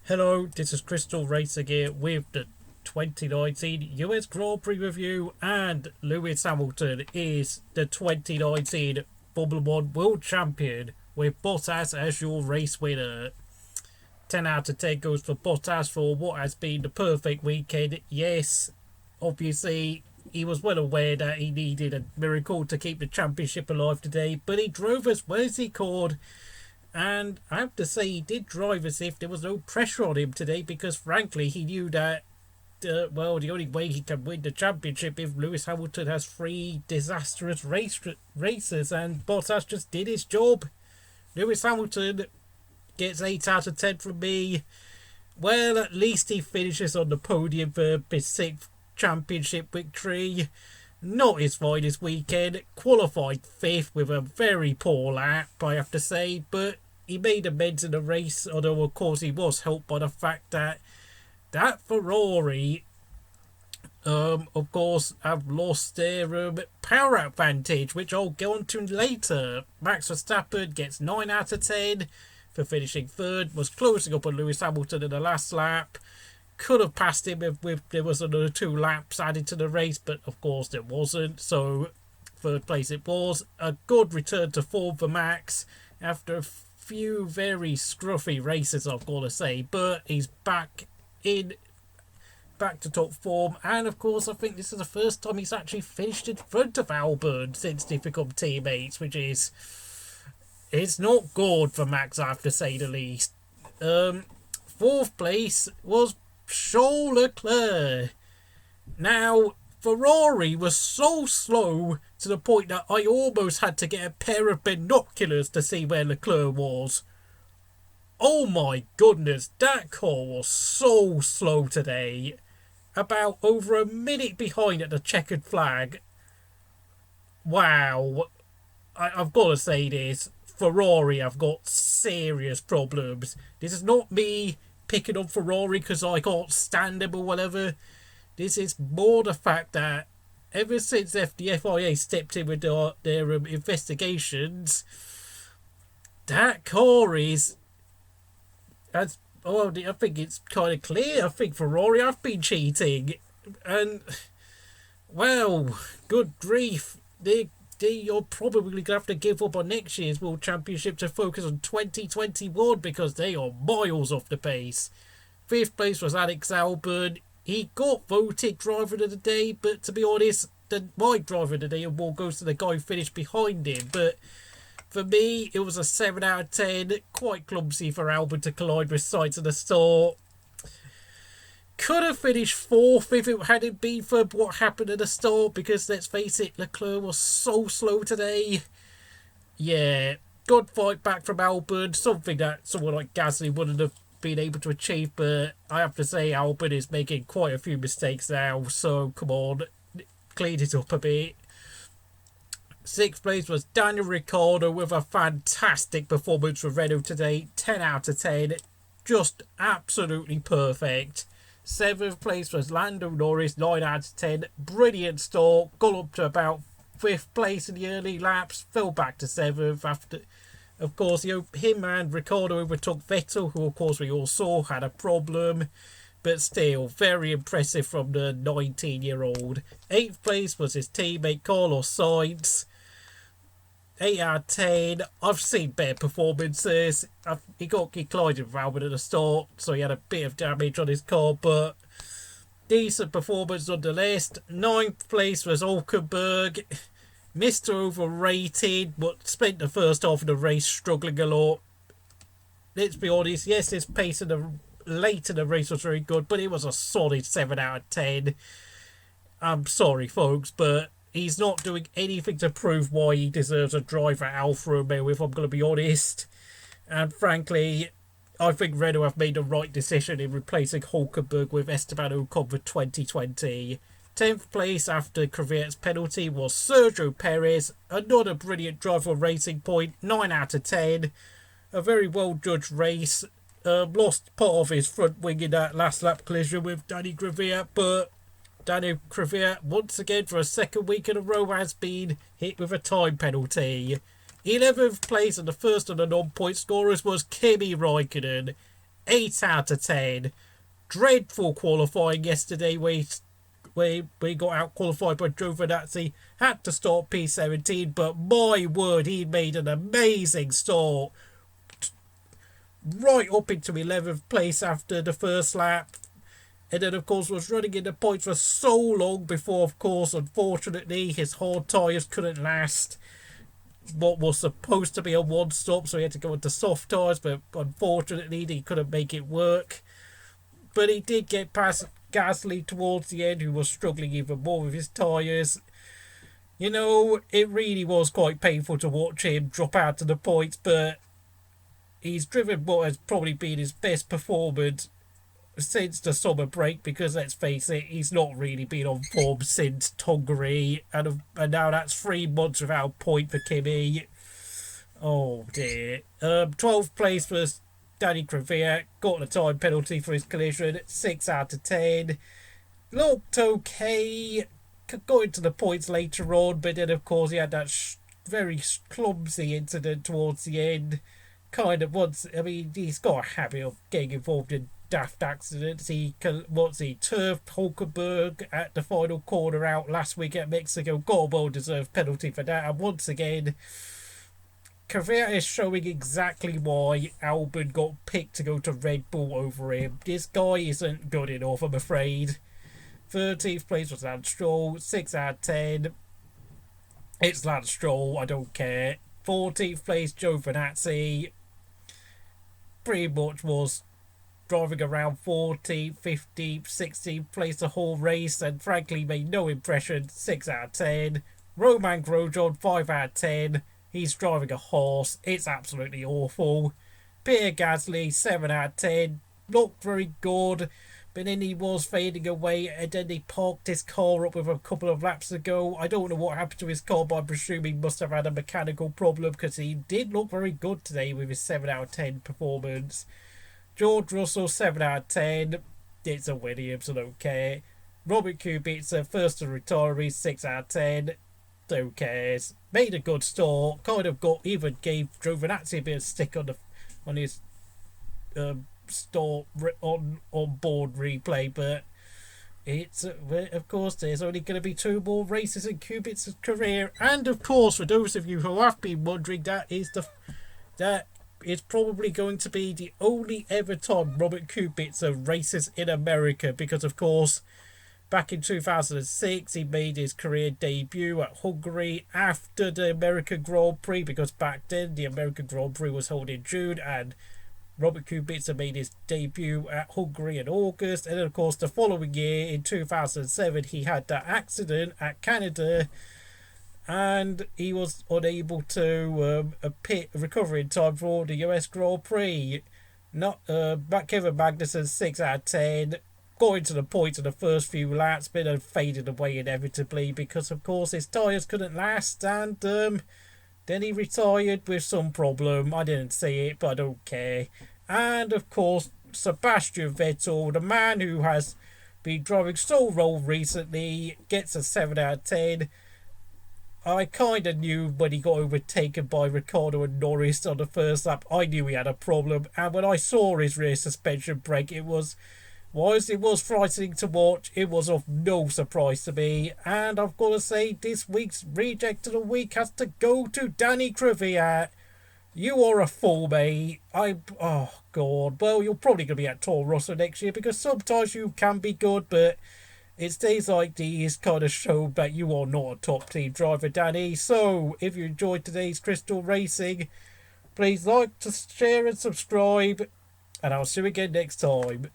Hello, this is Crystal Racing here with the 2019 US Grand Prix review, and Lewis Hamilton is the 2019 Formula 1 World Champion with Bottas as your race winner. 10 out of 10 goes for Bottas for what has been the perfect weekend. Yes, obviously he was well aware that he needed a miracle to keep the championship alive today, but he drove as well as he could. And I have to say, he did drive as if there was no pressure on him today, because frankly, he knew that, the only way he can win the championship if Lewis Hamilton has three disastrous races, and Bottas just did his job. Lewis Hamilton gets 8 out of 10 from me. Well, at least he finishes on the podium for his 6th championship victory. Not his finest weekend. Qualified 5th with a very poor lap, I have to say, but he made amends in the race, although of course he was helped by the fact that Ferrari, of course, have lost their power advantage, which I'll get on to later. Max Verstappen gets 9 out of 10 for finishing 3rd, was closing up on Lewis Hamilton in the last lap. Could have passed him if there was another 2 laps added to the race, but of course there wasn't, so 3rd place it was. A good return to form for Max after a few very scruffy races, I've got to say, but he's back to top form, and of course I think this is the first time he's actually finished in front of Albon since they've become teammates, which is, it's not good for Max, I have to say the least. 4th place was Charles Leclerc. Now, Ferrari was so slow to the point that I almost had to get a pair of binoculars to see where Leclerc was. Oh my goodness, that car was so slow today. About over a minute behind at the checkered flag. Wow. I've got to say this. Ferrari have got serious problems. This is not me picking on Ferrari because I can't stand them or whatever. This is more the fact that ever since the FIA stepped in with their investigations, that car is, I think it's kind of clear. I think Ferrari have been cheating, and well, good grief, you're probably going to have to give up on next year's World Championship to focus on 2021 because they are miles off the pace. 5th place was Alex Albon. He got voted driver of the day, but to be honest, my driver of the day award goes to the guy who finished behind him. But for me, it was a 7 out of 10. Quite clumsy for Albon to collide with Sainz at the start. Could have finished 4th if it hadn't been for what happened at the start, because let's face it, Leclerc was so slow today. Yeah, good fight back from Albon, something that someone like Gasly wouldn't have been able to achieve, but I have to say Albon is making quite a few mistakes now, so come on, clean it up a bit. 6th place was Daniel Ricciardo with a fantastic performance for Renault today, 10 out of 10, just absolutely perfect. 7th place was Lando Norris, 9 out of 10. Brilliant start. Got up to about 5th place in the early laps. Fell back to 7th after, of course, him and Ricciardo overtook Vettel, who, of course, we all saw had a problem. But still, very impressive from the 19-year-old. 8th place was his teammate Carlos Sainz. 8 out of 10. I've seen better performances. He collided with Albon at the start, so he had a bit of damage on his car, but decent performance nonetheless. 9th place was Hulkenberg. Mr. Overrated, but spent the first half of the race struggling a lot. Let's be honest, yes, his pace late in the race was very good, but it was a solid 7 out of 10. I'm sorry, folks, but he's not doing anything to prove why he deserves a drive at Alfa Romeo, if I'm going to be honest. And frankly, I think Renault have made the right decision in replacing Hulkenberg with Esteban Ocon for 2020. 10th place after Kvyat's penalty was Sergio Perez. Another brilliant drive for Racing Point, 9 out of 10. A very well judged race. Lost part of his front wing in that last lap collision with Danny Kvyat, but Daniel Kvyat, once again for a 2nd week in a row, has been hit with a time penalty. 11th place and the first of the non-point scorers was Kimi Räikkönen. 8 out of 10. Dreadful qualifying yesterday where we got out qualified by Giovinazzi. Had to start P17, but my word, he made an amazing start. Right up into 11th place after the first lap. And then, of course, was running in the points for so long before, of course, unfortunately, his hard tyres couldn't last what was supposed to be a one-stop, so he had to go into soft tyres, but unfortunately, he couldn't make it work. But he did get past Gasly towards the end, who was struggling even more with his tyres. You know, it really was quite painful to watch him drop out of the points, but he's driven what has probably been his best performance since the summer break, because let's face it, he's not really been on form since Hungary, and now that's 3 months without a point for Kimi. Oh dear. 12th place was Danny Kvyat, got a time penalty for his collision, 6 out of 10. Looked okay, got into the points later on, but then of course he had that very clumsy incident towards the end. Kind of he's got a habit of getting involved in daft accidents. He turfed Hulkenberg at the final corner out last week at Mexico. Got a well-deserved penalty for that. And once again, Kvyat is showing exactly why Albon got picked to go to Red Bull over him. This guy isn't good enough, I'm afraid. 13th place was Lance Stroll, 6 out of 10. It's Lance Stroll, I don't care. 14th place, Giovinazzi. Pretty much was driving around 14th, 15th, 16th place the whole race, and frankly made no impression. 6 out of 10. Roman Grosjean, 5 out of 10. He's driving a horse. It's absolutely awful. Pierre Gasly, 7 out of 10. Looked very good, but then he was fading away, and then he parked his car up with a couple of laps ago. I don't know what happened to his car, but I'm presuming he must have had a mechanical problem, because he did look very good today with his 7 out of 10 performance. George Russell, 7 out of 10. It's a Williams, I don't care. Robert Kubica, first to retire, 6 out of 10. Who cares? Made a good start. Even gave Giovinazzi a bit of stick on his start on board replay, but it's of course there's only going to be 2 more races in Kubic's career, and of course for those of you who have been wondering, that is probably going to be the only ever time Robert Kubica races in America, because of course back in 2006 he made his career debut at Hungary after the American Grand Prix, because back then the American Grand Prix was held in June, and Robert Kubica made his debut at Hungary in August. And then of course the following year in 2007 he had that accident at Canada, and he was unable to recover in time for the US Grand Prix. Kevin Magnussen, 6 out of 10. Got into the points in the first few laps, but then faded away inevitably because of course his tyres couldn't last, and then he retired with some problem. I didn't see it, but I don't care. And of course Sebastian Vettel, the man who has been driving so well recently, gets a 7 out of 10. I kind of knew when he got overtaken by Ricciardo and Norris on the first lap, I knew he had a problem. And when I saw his rear suspension brake, whilst it was frightening to watch, it was of no surprise to me. And I've got to say, this week's reject of the week has to go to Danny Kvyat. You are a fool, mate. Oh, God. Well, you're probably going to be at Toro Rosso next year, because sometimes you can be good, but it's days like these kind of show that you are not a top team driver, Danny. So, if you enjoyed today's Crystal Racing, please like, share and subscribe, and I'll see you again next time.